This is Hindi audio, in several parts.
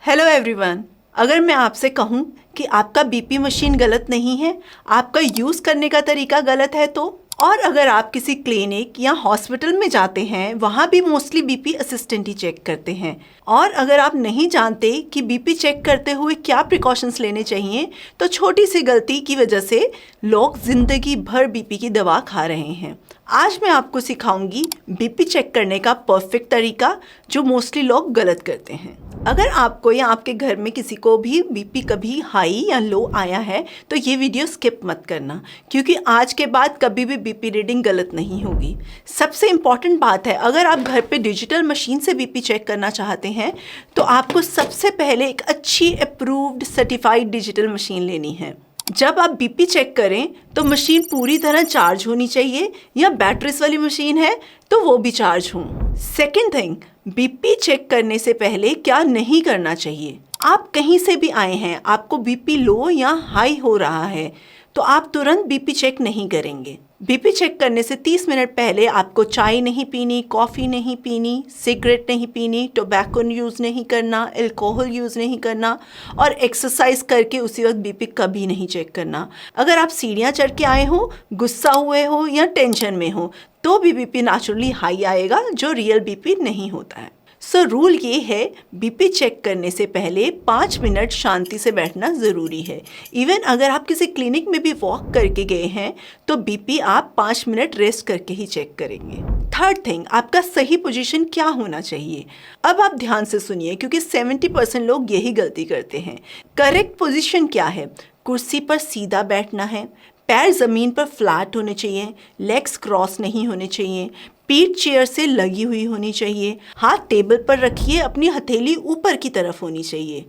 Hello everyone. अगर मैं आपसे कहूं कि आपका बीपी मशीन गलत नहीं है, आपका यूज़ करने का तरीका गलत है तो, और अगर आप किसी क्लिनिक या हॉस्पिटल में जाते हैं वहाँ भी मोस्टली बीपी असिस्टेंट ही चेक करते हैं, और अगर आप नहीं जानते कि बीपी चेक करते हुए क्या प्रिकॉशंस लेने चाहिए तो छोटी सी गलती की वजह से लोग ज़िंदगी भर बीपी की दवा खा रहे हैं। आज मैं आपको सिखाऊंगी बीपी चेक करने का परफेक्ट तरीका जो मोस्टली लोग गलत करते हैं। अगर आपको या आपके घर में किसी को भी बीपी कभी हाई या लो आया है तो ये वीडियो स्किप मत करना, क्योंकि आज के बाद कभी भी बीपी रीडिंग गलत नहीं होगी। सबसे इम्पॉर्टेंट बात है, अगर आप घर पे डिजिटल मशीन से बीपी चेक करना चाहते हैं तो आपको सबसे पहले एक अच्छी अप्रूव्ड सर्टिफाइड डिजिटल मशीन लेनी है। जब आप बीपी चेक करें तो मशीन पूरी तरह चार्ज होनी चाहिए, या बैटरीज वाली मशीन है तो वो भी चार्ज हो। सेकेंड थिंग, बीपी चेक करने से पहले क्या नहीं करना चाहिए। आप कहीं से भी आए हैं, आपको बीपी लो या हाई हो रहा है तो आप तुरंत बीपी चेक नहीं करेंगे। बीपी चेक करने से 30 मिनट पहले आपको चाय नहीं पीनी, कॉफ़ी नहीं पीनी, सिगरेट नहीं पीनी, टोबैको यूज़ नहीं करना, अल्कोहल यूज़ नहीं करना, और एक्सरसाइज करके उसी वक्त बीपी कभी नहीं चेक करना। अगर आप सीढ़ियाँ चढ़ के आए हो, गुस्सा हुए हो या टेंशन में हो तो भी बीपी नेचुरली हाई आएगा, जो रियल बीपी नहीं होता है। सो रूल ये है, बीपी चेक करने से पहले 5 मिनट शांति से बैठना ज़रूरी है। इवन अगर आप किसी क्लिनिक में भी वॉक करके गए हैं तो बीपी आप 5 मिनट रेस्ट करके ही चेक करेंगे। थर्ड थिंग, आपका सही पोजीशन क्या होना चाहिए। अब आप ध्यान से सुनिए, क्योंकि 70% लोग यही गलती करते हैं। करेक्ट पोजीशन क्या है? कुर्सी पर सीधा बैठना है, पैर ज़मीन पर फ्लैट होने चाहिए, लेग्स क्रॉस नहीं होने चाहिए, पीठ चेयर से लगी हुई होनी चाहिए, हाथ टेबल पर रखिए, अपनी हथेली ऊपर की तरफ होनी चाहिए,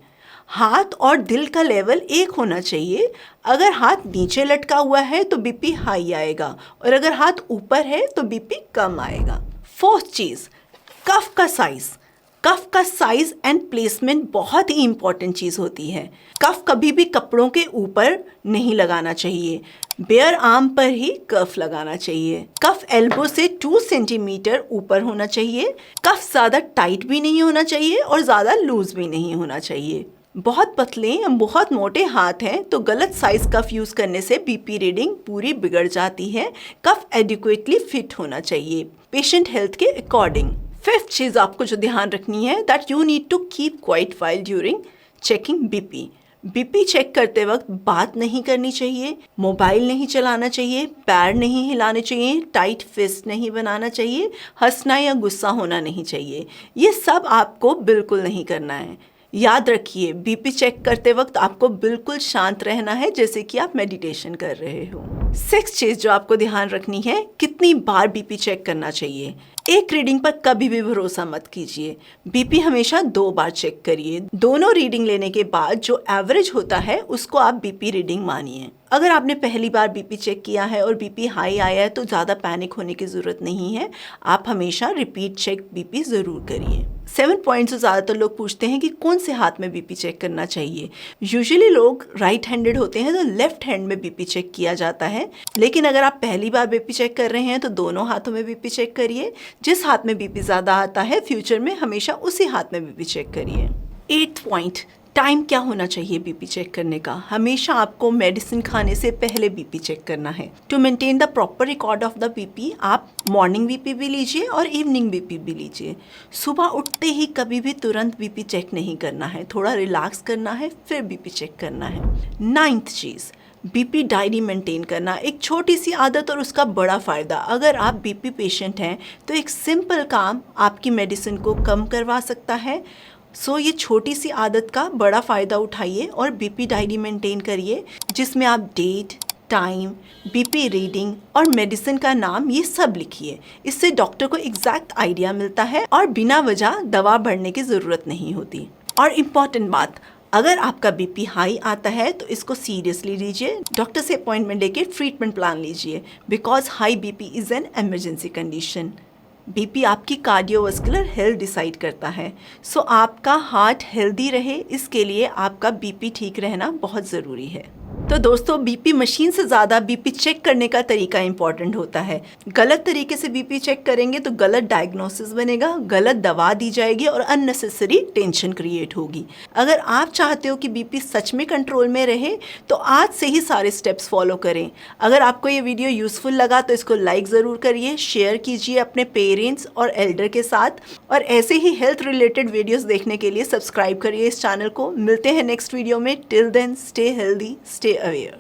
हाथ और दिल का लेवल एक होना चाहिए। अगर हाथ नीचे लटका हुआ है तो बीपी हाई आएगा, और अगर हाथ ऊपर है तो बीपी कम आएगा। फोर्थ चीज़, कफ का साइज़। कफ का साइज एंड प्लेसमेंट बहुत ही इंपॉर्टेंट चीज़ होती है। कफ कभी भी कपड़ों के ऊपर नहीं लगाना चाहिए, बेयर आर्म पर ही कफ लगाना चाहिए। कफ एल्बो से 2 सेंटीमीटर ऊपर होना चाहिए। कफ ज़्यादा टाइट भी नहीं होना चाहिए और ज़्यादा लूज भी नहीं होना चाहिए। बहुत पतले या बहुत मोटे हाथ हैं तो गलत साइज कफ यूज़ करने से बीपी रीडिंग पूरी बिगड़ जाती है। कफ एडिक्वेटली फिट होना चाहिए पेशेंट हेल्थ के अकॉर्डिंग। फिफ्थ चीज़ आपको जो ध्यान रखनी है, that you need to keep quite while during checking BP. BP check करते वक्त बात नहीं करनी चाहिए, मोबाइल नहीं चलाना चाहिए, पैर नहीं हिलाने चाहिए, टाइट फिस्ट नहीं बनाना चाहिए, हंसना या गुस्सा होना नहीं चाहिए। ये सब आपको बिल्कुल नहीं करना है। याद रखिए, बीपी चेक करते वक्त आपको बिल्कुल शांत रहना है, जैसे कि आप मेडिटेशन कर रहे हो। सिक्स्थ चीज़ जो आपको ध्यान रखनी है, कितनी बार बीपी चेक करना चाहिए। एक रीडिंग पर कभी भी भरोसा मत कीजिए। बीपी हमेशा 2 बार चेक करिए। दोनों रीडिंग लेने के बाद जो एवरेज होता है उसको आप बीपी रीडिंग मानिए। अगर आपने पहली बार बीपी चेक किया है और बीपी हाई आया है तो ज़्यादा पैनिक होने की ज़रूरत नहीं है। आप हमेशा रिपीट चेक बीपी ज़रूर करिए। 7 पॉइंट्स से ज़्यादातर लोग पूछते हैं कि कौन से हाथ में बीपी चेक करना चाहिए। यूजुअली लोग राइट हैंडेड होते हैं तो लेफ्ट हैंड में बीपी चेक किया जाता है, लेकिन अगर आप पहली बार बीपी चेक कर रहे हैं तो दोनों हाथों में बीपी चेक करिए। जिस हाथ में बीपी ज़्यादा आता है फ्यूचर में हमेशा उसी हाथ में बीपी चेक करिए। 8th पॉइंट, टाइम क्या होना चाहिए बीपी चेक करने का। हमेशा आपको मेडिसिन खाने से पहले बीपी चेक करना है। To maintain the proper record of the BP आप मॉर्निंग बीपी भी लीजिए और इवनिंग बीपी भी लीजिए। सुबह उठते ही कभी भी तुरंत बीपी चेक नहीं करना है, थोड़ा रिलैक्स करना है फिर बीपी चेक करना है। 9th चीज़, बीपी डायरी मेंटेन करना। एक छोटी सी आदत और उसका बड़ा फ़ायदा। अगर आप बीपी पेशेंट हैं तो एक सिंपल काम आपकी मेडिसिन को कम करवा सकता है। सो ये छोटी सी आदत का बड़ा फ़ायदा उठाइए और बीपी डायरी मेंटेन करिए, जिसमें आप डेट, टाइम, बीपी रीडिंग और मेडिसिन का नाम ये सब लिखिए। इससे डॉक्टर को एग्जैक्ट आइडिया मिलता है और बिना वजह दवा बढ़ने की ज़रूरत नहीं होती। और इम्पॉर्टेंट बात, अगर आपका बीपी हाई आता है तो इसको सीरियसली लीजिए, डॉक्टर से अपॉइंटमेंट लेके ट्रीटमेंट प्लान लीजिए, because high BP is an emergency condition. BP आपकी कार्डियोवास्कुलर हेल्थ डिसाइड करता है। सो आपका हार्ट हेल्दी रहे, इसके लिए आपका बीपी ठीक रहना बहुत ज़रूरी है। तो दोस्तों बीपी मशीन से ज़्यादा बीपी चेक करने का तरीका इम्पॉर्टेंट होता है। गलत तरीके से बीपी चेक करेंगे तो गलत डायग्नोसिस बनेगा, गलत दवा दी जाएगी और अननेसेसरी टेंशन क्रिएट होगी। अगर आप चाहते हो कि बीपी सच में कंट्रोल में रहे तो आज से ही सारे स्टेप्स फॉलो करें। अगर आपको ये वीडियो यूज़फुल लगा तो इसको लाइक ज़रूर करिए, शेयर कीजिए अपने पेरेंट्स और एल्डर के साथ, और ऐसे ही हेल्थ रिलेटेड वीडियोज़ देखने के लिए सब्सक्राइब करिए इस चैनल को। मिलते हैं नेक्स्ट वीडियो में। Till then stay healthy, stay aware.